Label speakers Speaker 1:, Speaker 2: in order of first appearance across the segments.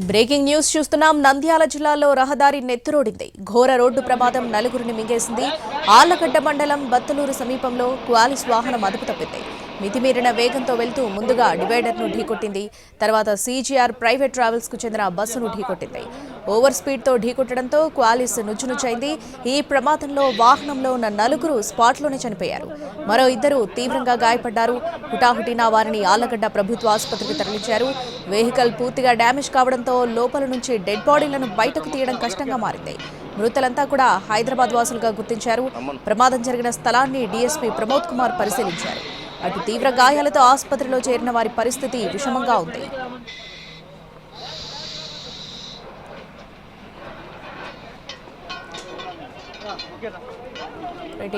Speaker 1: Breaking news చూస్తున్నాం. నంద్యాల జిల్లాలో రహదారి నెత్తురోడింది. ఘోర రోడ్డు ప్రమాదం నలుగురిని మింగేసింది. ఆళ్లగడ్డ మండలం బత్తలూరు సమీపంలో క్వాలిస్ వాహనం అదుపు తప్పింది. మితిమీరిన వేగంతో వెళ్తూ ముందుగా డివైడర్ను ఢీకొట్టింది. తర్వాత సీజీఆర్ ప్రైవేట్ ట్రావెల్స్ కు చెందిన బస్సును ఢీకొట్టింది. ఓవర్ స్పీడ్తో ఢీకొట్టడంతో క్వాలిస్ నుచ్చునుచ్చైంది. ఈ ప్రమాదంలో వాహనంలో ఉన్న నలుగురు స్పాట్లోనే చనిపోయారు. మరో ఇద్దరు తీవ్రంగా గాయపడ్డారు. హుటాహుటిన వారిని ఆళ్లగడ్డ ప్రభుత్వ ఆసుపత్రికి తరలించారు. వెహికల్ పూర్తిగా డ్యామేజ్ కావడంతో లోపల నుంచి డెడ్ బాడీలను బయటకు తీయడం కష్టంగా మారింది. మృతులంతా కూడా హైదరాబాద్ వాసులుగా గుర్తించారు. ప్రమాదం జరిగిన స్థలాన్ని డీఎస్పీ ప్రమోద్ కుమార్ పరిశీలించారు. అటు తీవ్ర గాయాలతో ఆసుపత్రిలో చేరిన వారి పరిస్థితి విషమంగా ఉంది.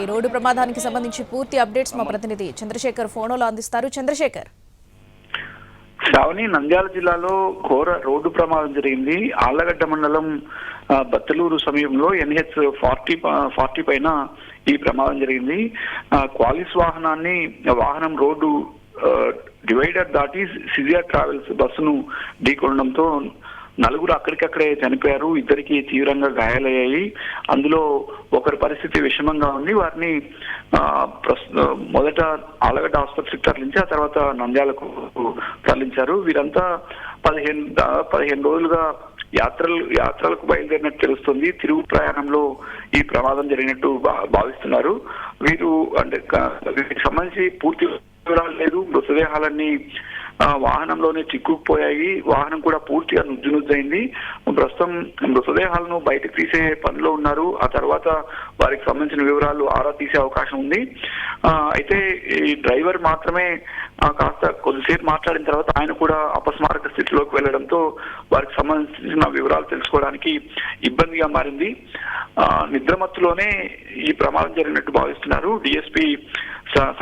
Speaker 1: ఈ రోడ్డు ప్రమాదానికి సంబంధించి పూర్తి అప్డేట్స్ మా ప్రతినిధి చంద్రశేఖర్ ఫోన్లో అందిస్తారు. చంద్రశేఖర్,
Speaker 2: శ్రావణి, నంద్యాల జిల్లాలో ఘోర రోడ్డు ప్రమాదం జరిగింది. ఆళ్లగడ్డ మండలం బత్తలూరు సమీపంలో NH 40 పైన ఈ ప్రమాదం జరిగింది. క్వాలిస్ వాహనం రోడ్డు డివైడర్ దాటి సిజిఆర్ ట్రావెల్స్ బస్సును ఢీకొనడంతో నలుగురు అక్కడికక్కడే చనిపోయారు. ఇద్దరికి తీవ్రంగా గాయాలయ్యాయి. అందులో ఒకరి పరిస్థితి విషమంగా ఉంది. వారిని మొదట ఆళ్లగడ్డ ఆసుపత్రికి తరలించి ఆ తర్వాత నంద్యాలకు తరలించారు. వీరంతా 15 రోజులుగా యాత్రలకు బయలుదేరినట్టు తెలుస్తుంది. తిరుగు ప్రయాణంలో ఈ ప్రమాదం జరిగినట్టు భావిస్తున్నారు. వీరు అంటే వీటికి సంబంధించి పూర్తి వివరాలు లేదు. మృతదేహాలన్నీ వాహనంలోనే చిక్కుకుపోయాయి. వాహనం కూడా పూర్తిగా నుజ్జునుజ్జైంది. ప్రస్తుతం మృతదేహాలను బయటకు తీసే పనిలో ఉన్నారు. ఆ తర్వాత వారికి సంబంధించిన వివరాలు ఆరా తీసే అవకాశం ఉంది. అయితే ఈ డ్రైవర్ మాత్రమే కాస్త కొద్దిసేపు మాట్లాడిన తర్వాత ఆయన కూడా అపస్మారక స్థితిలోకి వెళ్లడంతో వారికి సంబంధించిన వివరాలు తెలుసుకోవడానికి ఇబ్బందిగా మారింది. నిద్రమత్తులోనే ఈ ప్రమాదం జరిగినట్టు భావిస్తున్నారు. డీఎస్పీ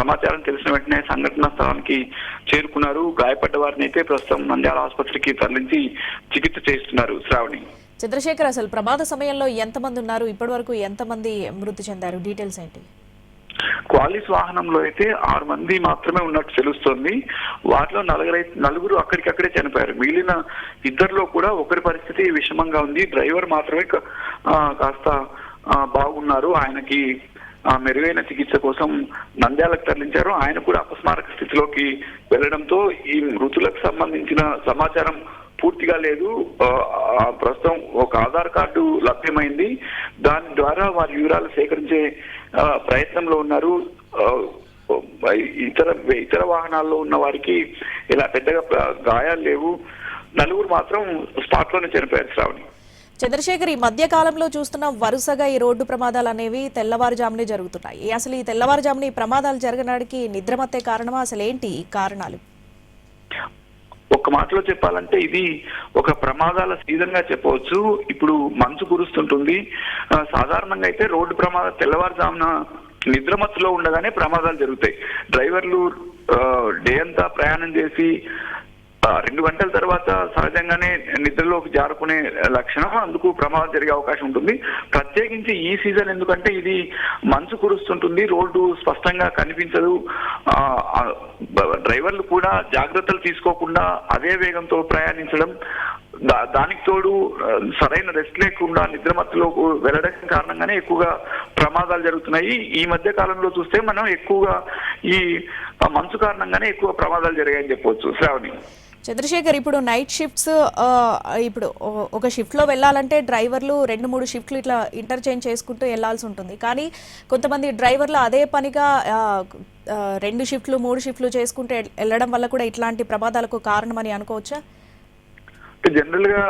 Speaker 2: సమాచారం తెలిసిన వెంటనే సంఘటనా స్థలానికి చేరుకున్నారు. గాయపడ్డ వారిని అయితే ప్రస్తుతం నంద్యాల ఆసుపత్రికి తరలించి చికిత్స చేస్తున్నారు. శ్రావణి,
Speaker 1: చంద్రశేఖర్, అసలు ప్రమాద సమయంలో ఎంతమంది ఉన్నారు? ఇప్పటి వరకు ఎంతమంది మృతి చెందారు? డీటెయిల్స్ ఏంటి?
Speaker 2: క్వాలిస్ వాహనంలో అయితే 6 మంది మాత్రమే ఉన్నట్టు తెలుస్తోంది. వాటిలో నలుగురు అక్కడికక్కడే చనిపోయారు. మిగిలిన ఇద్దరిలో కూడా ఒకరి పరిస్థితి విషమంగా ఉంది. డ్రైవర్ మాత్రమే కాస్త బాగున్నారు. ఆయనకి మెరుగైన చికిత్స కోసం నంద్యాలకు తరలించారు. ఆయన కూడా అపస్మారక స్థితిలోకి వెళ్లడంతో ఈ మృతులకు సంబంధించిన సమాచారం పూర్తిగా లేదు. ప్రస్తుతం ఒక ఆధార్ కార్డు లభ్యమైంది. దాని ద్వారా వారి వివరాలు సేకరించే ప్రయత్నంలో ఉన్నారు. ఇతర వాహనాల్లో ఉన్న వారికి ఇలా పెద్దగా గాయాలు లేవు. నలుగురు మాత్రం స్పాట్ లోనే చనిపోయారు. శ్రావణి,
Speaker 1: చంద్రశేఖర్, ఈ మధ్య కాలంలో చూస్తున్న వరుసగా ఈ రోడ్డు ప్రమాదాలు అనేవి తెల్లవారుజామునే జరుగుతున్నాయి. అసలు ఈ తెల్లవారుజామున ఈ ప్రమాదాలు జరగడానికి నిద్రమత్తే కారణమా? అసలు ఏంటి ఈ కారణాలు?
Speaker 2: ఒక్క మాటలో చెప్పాలంటే ఇది ఒక ప్రమాదాల సీజన్ గా చెప్పవచ్చు. ఇప్పుడు మంచు కురుస్తుంటుంది. సాధారణంగా అయితే రోడ్డు ప్రమాదం తెల్లవారుజామున నిద్రమత్తులో ఉండగానే ప్రమాదాలు జరుగుతాయి. డ్రైవర్లు డే అంతా ప్రయాణం చేసి 2 గంటల తర్వాత సహజంగానే నిద్రలోకి జారుకునే లక్షణం, అందుకు ప్రమాదం జరిగే అవకాశం ఉంటుంది. ప్రత్యేకించి ఈ సీజన్ ఎందుకంటే ఇది మంచు కురుస్తుంటుంది, రోడ్డు స్పష్టంగా కనిపించదు. డ్రైవర్లు కూడా జాగ్రత్తలు తీసుకోకుండా అదే వేగంతో ప్రయాణించడం, దానికి తోడు సరైన రెస్ట్ లేకుండా నిద్రమత్తులో వెళ్ళడం కారణంగానే ఎక్కువగా ప్రమాదాలు జరుగుతున్నాయి. ఈ మధ్య కాలంలో చూస్తే మనం ఎక్కువగా ఈ మంచు కారణంగానే ఎక్కువ ప్రమాదాలు జరిగాయని చెప్పవచ్చు. శ్రావణి,
Speaker 1: చంద్రశేఖర్, ఇప్పుడు నైట్ షిఫ్ట్స్, ఇప్పుడు ఒక షిఫ్ట్లో వెళ్ళాలంటే డ్రైవర్లు 2-3 షిఫ్ట్లు ఇట్లా ఇంటర్చేంజ్ చేసుకుంటూ వెళ్లాల్సి ఉంటుంది. కానీ కొంతమంది డ్రైవర్లు అదే పనిగా 2 షిఫ్ట్లు 3 షిఫ్ట్లు చేసుకుంటూ వెళ్ళడం వల్ల కూడా ఇట్లాంటి ప్రమాదాలకు కారణమని అనుకోవచ్చా?
Speaker 2: జనరల్ గా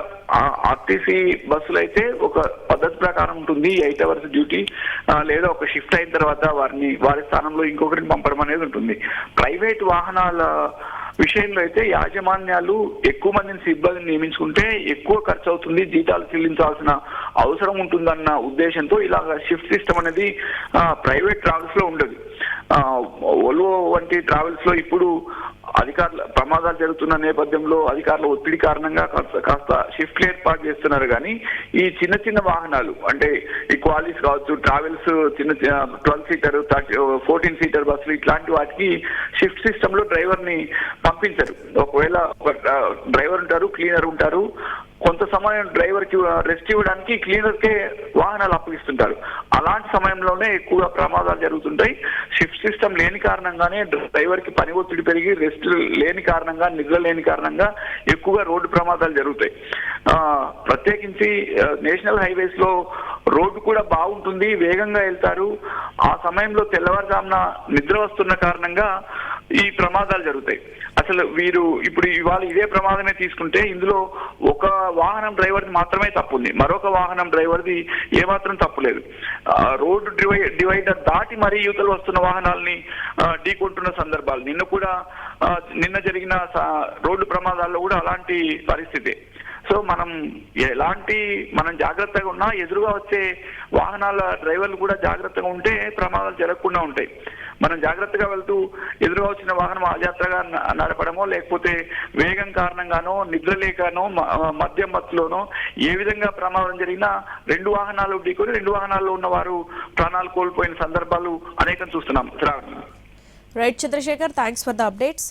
Speaker 2: ఆర్టీసీ బస్సులు అయితే ఒక పద్ధతి ప్రకారం ఉంటుంది. 8 అవర్స్ డ్యూటీ, లేదా ఒక షిఫ్ట్ అయిన తర్వాత వారి స్థానంలో ఇంకొకరిని పంపడం అనేది ఉంటుంది. ప్రైవేట్ వాహనాల విషయంలో అయితే యాజమాన్యాలు ఎక్కువ మందిని సిబ్బందిని నియమించుకుంటే ఎక్కువ ఖర్చు అవుతుంది, జీతాలు చెల్లించాల్సిన అవసరం ఉంటుందన్న ఉద్దేశంతో ఇలాగ షిఫ్ట్ సిస్టమ్ అనేది ప్రైవేట్ ట్రావెల్స్ లో ఉండదు. ఓల్వో వంటి ట్రావెల్స్ లో ఇప్పుడు అధికారుల ప్రమాదాలు జరుగుతున్న నేపథ్యంలో అధికారుల ఒత్తిడి కారణంగా కాస్త షిఫ్ట్లు ఏర్పాటు చేస్తున్నారు. కానీ ఈ చిన్న వాహనాలు అంటే ఈ క్వాలిస్ కావచ్చు, ట్రావెల్స్ చిన్న 12 సీటర్ 14 సీటర్ బస్సులు ఇట్లాంటి వాటికి షిఫ్ట్ సిస్టమ్ లో డ్రైవర్ ని పంపించరు. ఒకవేళ డ్రైవర్ ఉంటారు, క్లీనర్ ఉంటారు, కొంత సమయం డ్రైవర్ కి రెస్ట్ ఇవ్వడానికి క్లీనర్ కే వాహనాలు అప్పగిస్తుంటారు. అలాంటి సమయంలోనే ఎక్కువగా ప్రమాదాలు జరుగుతుంటాయి. షిఫ్ట్ సిస్టమ్ లేని కారణంగానే డ్రైవర్ కి పని ఒత్తిడి పెరిగి రెస్ట్ లేని కారణంగా, నిద్ర లేని కారణంగా ఎక్కువగా రోడ్డు ప్రమాదాలు జరుగుతాయి. ప్రత్యేకించి నేషనల్ హైవేస్ లో రోడ్డు కూడా బాగుంటుంది, వేగంగా వెళ్తారు. ఆ సమయంలో తెల్లవారుజామున నిద్ర వస్తున్న కారణంగా ఈ ప్రమాదాలు జరుగుతాయి. అసలు వీరు ఇప్పుడు ఇవాళ ఇదే ప్రమాదమే తీసుకుంటే ఇందులో ఒక వాహనం డ్రైవర్ది మాత్రమే తప్పుంది, మరొక వాహనం డ్రైవర్ది ఏమాత్రం తప్పులేదు. రోడ్డు డివైడర్ దాటి మరీ యువతలు వస్తున్న వాహనాలని ఢీకొంటున్న సందర్భాలు నిన్న జరిగిన రోడ్డు ప్రమాదాల్లో కూడా అలాంటి పరిస్థితి. సో మనం జాగ్రత్తగా ఉన్నా ఎదురుగా వచ్చే వాహనాల డ్రైవర్లు కూడా జాగ్రత్తగా ఉంటే ప్రమాదాలు జరగకుండా ఉంటాయి. మనం జాగ్రత్తగా వెళ్తూ ఎదురుగా వచ్చిన వాహనం అజాగ్రత్తగా నడపడమో, లేకపోతే వేగం కారణంగానో, నిద్ర లేకనో, మద్యం మత్తులోనో ఏ విధంగా ప్రమాదం జరిగినా 2 వాహనాలు ఢీకొని 2 వాహనాల్లో ఉన్న వారు ప్రాణాలు కోల్పోయిన సందర్భాలు అనేకం చూస్తున్నాం.
Speaker 1: Right Chandrasekhar, thanks for the updates.